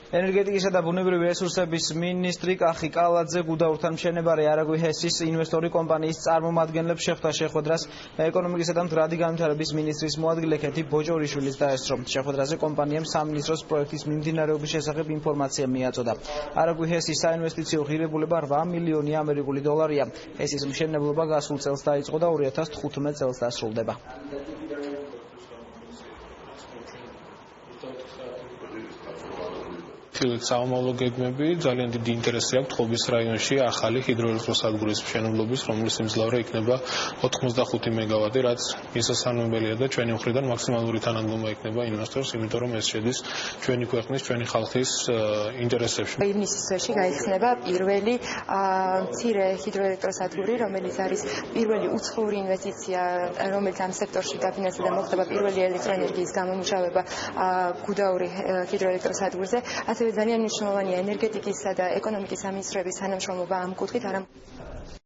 ენერგეტიკისა და ბუნებრივი რესურსების მინისტრი კახი კალაძე გუდაურთან მშენებარე არაგვი ჰესის ინვესტორი კომპანიის წარმომადგენლებს შეხვდა შეხვედრას ეკონომიკისა და მდგრადი განვითარების მინისტრის მოადგილე ქეთი ბოჭორიშვილის დაესწრო. შეხვედრაზე კომპანიამ სამინისტროს პროექტის მიმდინარეობის შესახებ ინფორმაცია მიაწოდა. არაგვი ჰესის საინვესტიციო ღირებულება 8 მილიონი ამერიკული დოლარია. ჰესის მშენებლობა გასულ წელს დაიწყო და 2015 წელს დასრულდება. საომავლო გეგმები ძალიან დიდი ინტერესი აქვს ხობის რაიონში ახალი ჰიდროელექტროსადგურის მშენებლობის, რომლის სიმძლავრე იქნება 85 მეგავატი, რაც მისასალმებელია და ჩვენი მხრიდან მაქსიმალური თანადგომა იქნება ინვესტორს, იმიტომ რომ ეს შედის ჩვენი ქვეყნის, ჩვენი ხალხის ინტერესებში. ივნისის თვეში გაიხსნება პირველი მცირე ჰიდროელექტროსადგური, რომელიც არის პირველი უცხოური ინვესტიცია, რომელიც ამ სექტორში დაფინანსდება და მოხდება პირველი ელექტროენერგიის გამომუშავება გუდაური ჰიდროელექტროსადგურზე. ასევე ძალიან მნიშვნელოვანია ენერგეტიკისა და ეკონომიკის სამინისტროების თანამშრომლობა ამ კუთხით.